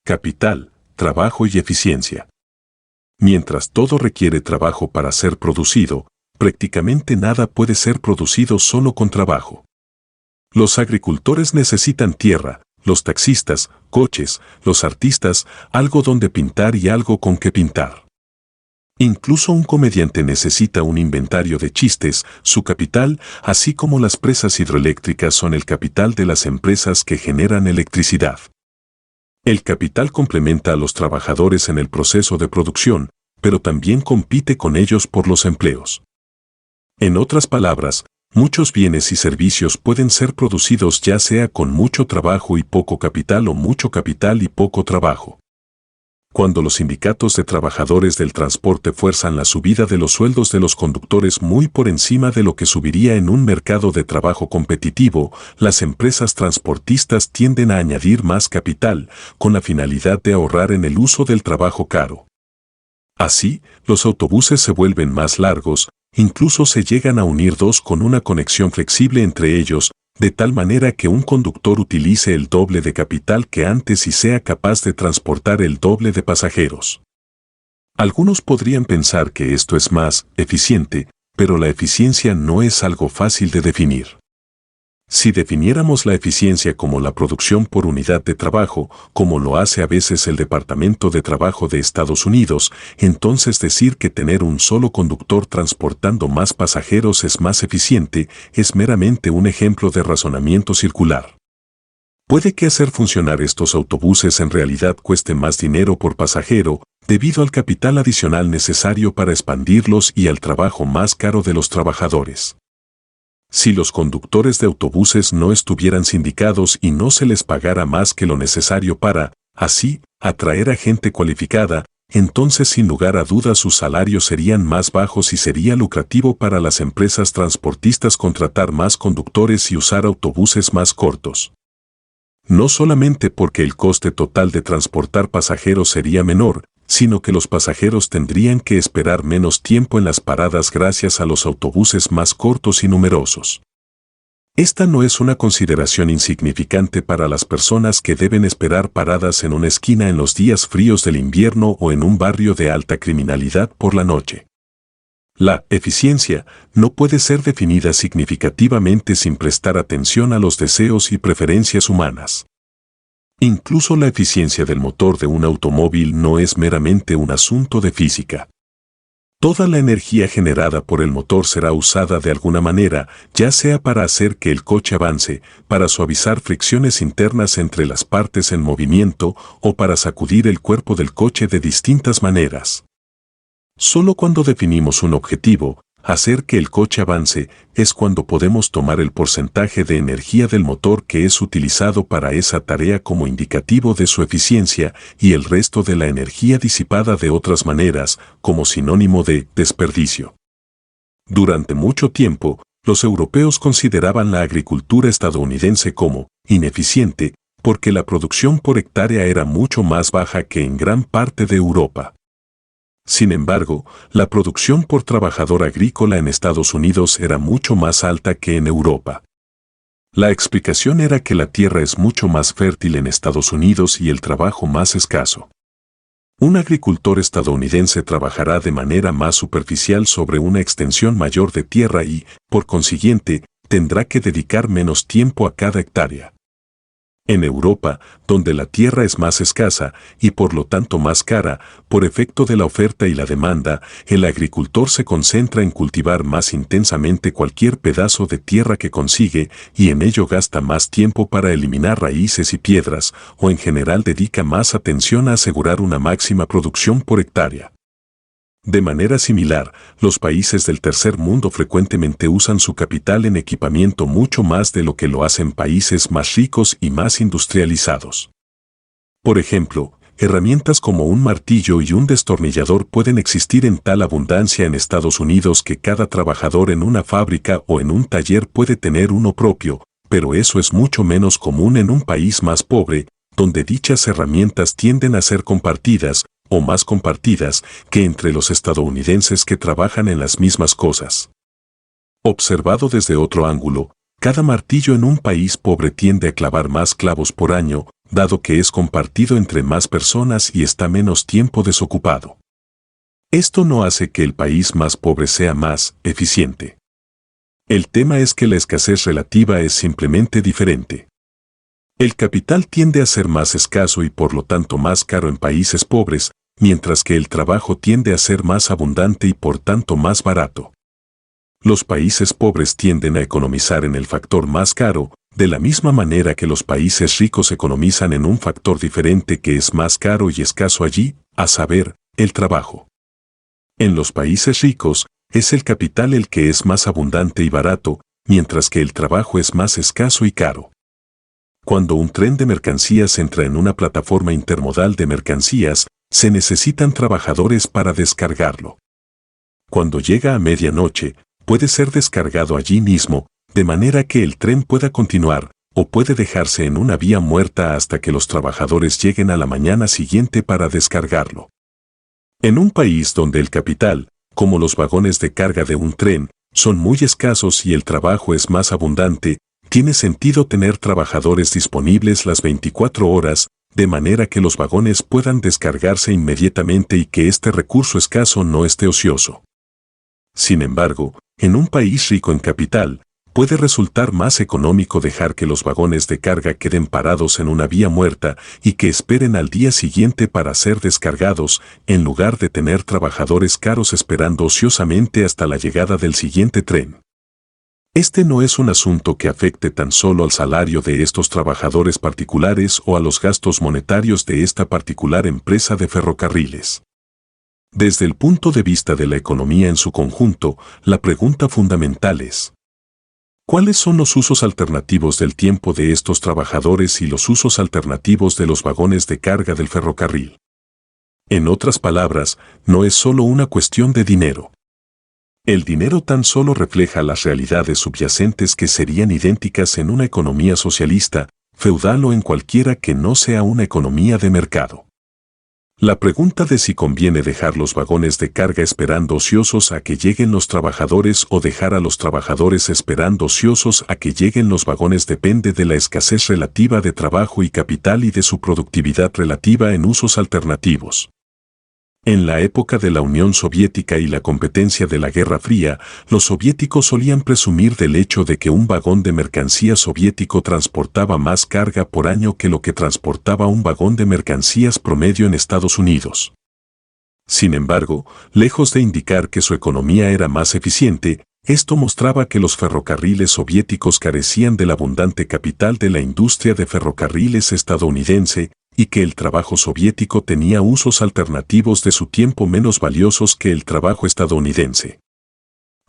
Capital, trabajo y eficiencia. Mientras todo requiere trabajo para ser producido, prácticamente nada puede ser producido solo con trabajo. Los agricultores necesitan tierra, los taxistas, coches, los artistas, algo donde pintar y algo con que pintar. Incluso un comediante necesita un inventario de chistes, su capital, así como las presas hidroeléctricas son el capital de las empresas que generan electricidad. El capital complementa a los trabajadores en el proceso de producción, pero también compite con ellos por los empleos. En otras palabras, muchos bienes y servicios pueden ser producidos ya sea con mucho trabajo y poco capital o mucho capital y poco trabajo. Cuando los sindicatos de trabajadores del transporte fuerzan la subida de los sueldos de los conductores muy por encima de lo que subiría en un mercado de trabajo competitivo, las empresas transportistas tienden a añadir más capital, con la finalidad de ahorrar en el uso del trabajo caro. Así, los autobuses se vuelven más largos, incluso se llegan a unir dos con una conexión flexible entre ellos, de tal manera que un conductor utilice el doble de capital que antes y sea capaz de transportar el doble de pasajeros. Algunos podrían pensar que esto es más eficiente, pero la eficiencia no es algo fácil de definir. Si definiéramos la eficiencia como la producción por unidad de trabajo, como lo hace a veces el Departamento de Trabajo de Estados Unidos, entonces decir que tener un solo conductor transportando más pasajeros es más eficiente es meramente un ejemplo de razonamiento circular. Puede que hacer funcionar estos autobuses en realidad cueste más dinero por pasajero, debido al capital adicional necesario para expandirlos y al trabajo más caro de los trabajadores. Si los conductores de autobuses no estuvieran sindicados y no se les pagara más que lo necesario para, así, atraer a gente cualificada, entonces sin lugar a dudas sus salarios serían más bajos y sería lucrativo para las empresas transportistas contratar más conductores y usar autobuses más cortos. No solamente porque el coste total de transportar pasajeros sería menor, sino que los pasajeros tendrían que esperar menos tiempo en las paradas gracias a los autobuses más cortos y numerosos. Esta no es una consideración insignificante para las personas que deben esperar paradas en una esquina en los días fríos del invierno o en un barrio de alta criminalidad por la noche. La eficiencia no puede ser definida significativamente sin prestar atención a los deseos y preferencias humanas. Incluso la eficiencia del motor de un automóvil no es meramente un asunto de física. Toda la energía generada por el motor será usada de alguna manera, ya sea para hacer que el coche avance, para suavizar fricciones internas entre las partes en movimiento o para sacudir el cuerpo del coche de distintas maneras. Solo cuando definimos un objetivo, hacer que el coche avance, es cuando podemos tomar el porcentaje de energía del motor que es utilizado para esa tarea como indicativo de su eficiencia y el resto de la energía disipada de otras maneras, como sinónimo de desperdicio. Durante mucho tiempo, los europeos consideraban la agricultura estadounidense como ineficiente, porque la producción por hectárea era mucho más baja que en gran parte de Europa. Sin embargo, la producción por trabajador agrícola en Estados Unidos era mucho más alta que en Europa. La explicación era que la tierra es mucho más fértil en Estados Unidos y el trabajo más escaso. Un agricultor estadounidense trabajará de manera más superficial sobre una extensión mayor de tierra y, por consiguiente, tendrá que dedicar menos tiempo a cada hectárea. En Europa, donde la tierra es más escasa y por lo tanto más cara, por efecto de la oferta y la demanda, el agricultor se concentra en cultivar más intensamente cualquier pedazo de tierra que consigue y en ello gasta más tiempo para eliminar raíces y piedras, o en general dedica más atención a asegurar una máxima producción por hectárea. De manera similar, los países del tercer mundo frecuentemente usan su capital en equipamiento mucho más de lo que lo hacen países más ricos y más industrializados. Por ejemplo, herramientas como un martillo y un destornillador pueden existir en tal abundancia en Estados Unidos que cada trabajador en una fábrica o en un taller puede tener uno propio, pero eso es mucho menos común en un país más pobre, donde dichas herramientas tienden a ser compartidas, o más compartidas, que entre los estadounidenses que trabajan en las mismas cosas. Observado desde otro ángulo, cada martillo en un país pobre tiende a clavar más clavos por año, dado que es compartido entre más personas y está menos tiempo desocupado. Esto no hace que el país más pobre sea más eficiente. El tema es que la escasez relativa es simplemente diferente. El capital tiende a ser más escaso y por lo tanto más caro en países pobres, mientras que el trabajo tiende a ser más abundante y por tanto más barato. Los países pobres tienden a economizar en el factor más caro, de la misma manera que los países ricos economizan en un factor diferente que es más caro y escaso allí, a saber, el trabajo. En los países ricos, es el capital el que es más abundante y barato, mientras que el trabajo es más escaso y caro. Cuando un tren de mercancías entra en una plataforma intermodal de mercancías, se necesitan trabajadores para descargarlo. Cuando llega a medianoche, puede ser descargado allí mismo, de manera que el tren pueda continuar, o puede dejarse en una vía muerta hasta que los trabajadores lleguen a la mañana siguiente para descargarlo. En un país donde el capital, como los vagones de carga de un tren, son muy escasos y el trabajo es más abundante, tiene sentido tener trabajadores disponibles las 24 horas, de manera que los vagones puedan descargarse inmediatamente y que este recurso escaso no esté ocioso. Sin embargo, en un país rico en capital, puede resultar más económico dejar que los vagones de carga queden parados en una vía muerta y que esperen al día siguiente para ser descargados, en lugar de tener trabajadores caros esperando ociosamente hasta la llegada del siguiente tren. Este no es un asunto que afecte tan solo al salario de estos trabajadores particulares o a los gastos monetarios de esta particular empresa de ferrocarriles. Desde el punto de vista de la economía en su conjunto, la pregunta fundamental es: ¿cuáles son los usos alternativos del tiempo de estos trabajadores y los usos alternativos de los vagones de carga del ferrocarril? En otras palabras, no es solo una cuestión de dinero. El dinero tan solo refleja las realidades subyacentes que serían idénticas en una economía socialista, feudal o en cualquiera que no sea una economía de mercado. La pregunta de si conviene dejar los vagones de carga esperando ociosos a que lleguen los trabajadores o dejar a los trabajadores esperando ociosos a que lleguen los vagones depende de la escasez relativa de trabajo y capital y de su productividad relativa en usos alternativos. En la época de la Unión Soviética y la competencia de la Guerra Fría, los soviéticos solían presumir del hecho de que un vagón de mercancías soviético transportaba más carga por año que lo que transportaba un vagón de mercancías promedio en Estados Unidos. Sin embargo, lejos de indicar que su economía era más eficiente, esto mostraba que los ferrocarriles soviéticos carecían del abundante capital de la industria de ferrocarriles estadounidense, y que el trabajo soviético tenía usos alternativos de su tiempo menos valiosos que el trabajo estadounidense.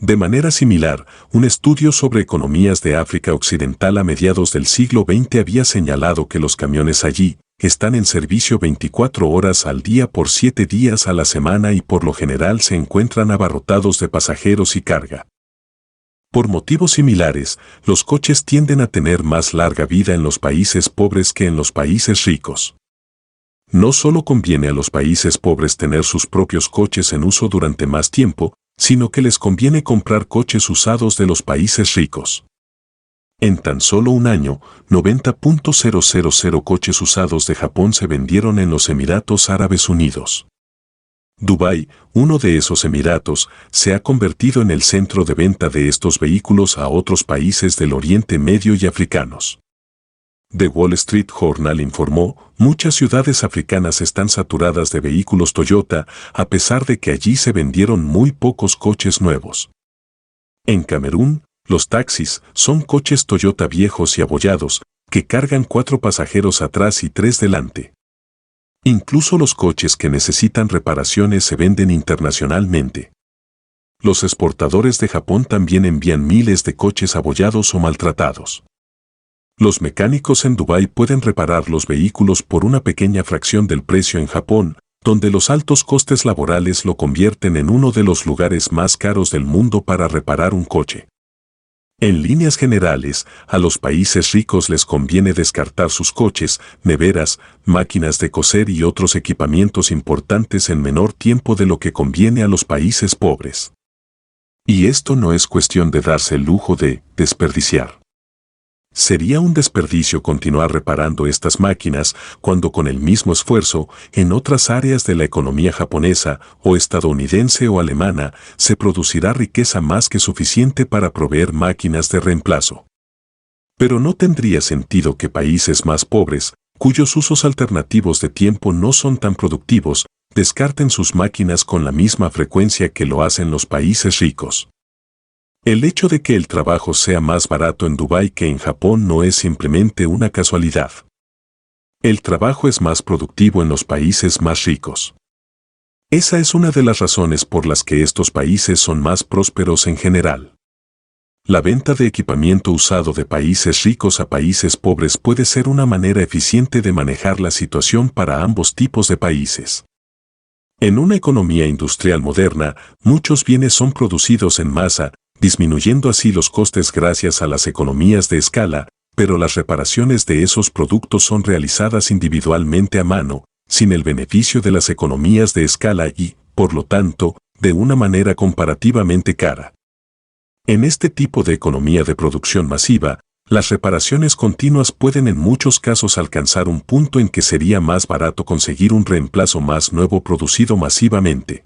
De manera similar, un estudio sobre economías de África Occidental a mediados del siglo XX había señalado que los camiones allí están en servicio 24 horas al día por 7 días a la semana y por lo general se encuentran abarrotados de pasajeros y carga. Por motivos similares, los coches tienden a tener más larga vida en los países pobres que en los países ricos. No solo conviene a los países pobres tener sus propios coches en uso durante más tiempo, sino que les conviene comprar coches usados de los países ricos. En tan solo un año, 90.000 coches usados de Japón se vendieron en los Emiratos Árabes Unidos. Dubái, uno de esos emiratos, se ha convertido en el centro de venta de estos vehículos a otros países del Oriente Medio y africanos. The Wall Street Journal informó, muchas ciudades africanas están saturadas de vehículos Toyota, a pesar de que allí se vendieron muy pocos coches nuevos. En Camerún, los taxis son coches Toyota viejos y abollados, que cargan 4 pasajeros atrás y 3 delante. Incluso los coches que necesitan reparaciones se venden internacionalmente. Los exportadores de Japón también envían miles de coches abollados o maltratados. Los mecánicos en Dubái pueden reparar los vehículos por una pequeña fracción del precio en Japón, donde los altos costes laborales lo convierten en uno de los lugares más caros del mundo para reparar un coche. En líneas generales, a los países ricos les conviene descartar sus coches, neveras, máquinas de coser y otros equipamientos importantes en menor tiempo de lo que conviene a los países pobres. Y esto no es cuestión de darse el lujo de desperdiciar. Sería un desperdicio continuar reparando estas máquinas cuando con el mismo esfuerzo, en otras áreas de la economía japonesa o estadounidense o alemana, se producirá riqueza más que suficiente para proveer máquinas de reemplazo. Pero no tendría sentido que países más pobres, cuyos usos alternativos de tiempo no son tan productivos, descarten sus máquinas con la misma frecuencia que lo hacen los países ricos. El hecho de que el trabajo sea más barato en Dubái que en Japón no es simplemente una casualidad. El trabajo es más productivo en los países más ricos. Esa es una de las razones por las que estos países son más prósperos en general. La venta de equipamiento usado de países ricos a países pobres puede ser una manera eficiente de manejar la situación para ambos tipos de países. En una economía industrial moderna, muchos bienes son producidos en masa, disminuyendo así los costes gracias a las economías de escala, pero las reparaciones de esos productos son realizadas individualmente a mano, sin el beneficio de las economías de escala y, por lo tanto, de una manera comparativamente cara. En este tipo de economía de producción masiva, las reparaciones continuas pueden en muchos casos alcanzar un punto en que sería más barato conseguir un reemplazo más nuevo producido masivamente.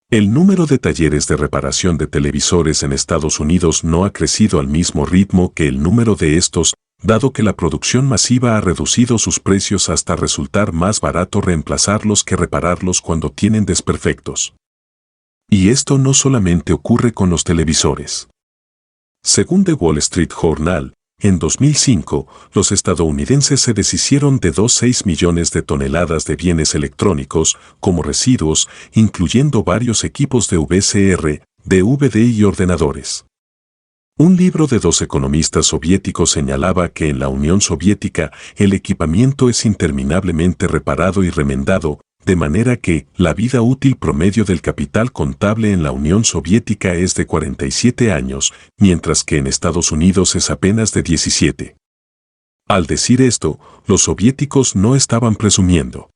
El número de talleres de reparación de televisores en Estados Unidos no ha crecido al mismo ritmo que el número de estos, dado que la producción masiva ha reducido sus precios hasta resultar más barato reemplazarlos que repararlos cuando tienen desperfectos. Y esto no solamente ocurre con los televisores. Según The Wall Street Journal, en 2005, los estadounidenses se deshicieron de 2,6 millones de toneladas de bienes electrónicos como residuos, incluyendo varios equipos de VCR, DVD y ordenadores. Un libro de 2 economistas soviéticos señalaba que en la Unión Soviética el equipamiento es interminablemente reparado y remendado, de manera que la vida útil promedio del capital contable en la Unión Soviética es de 47 años, mientras que en Estados Unidos es apenas de 17. Al decir esto, los soviéticos no estaban presumiendo.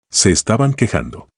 Se estaban quejando.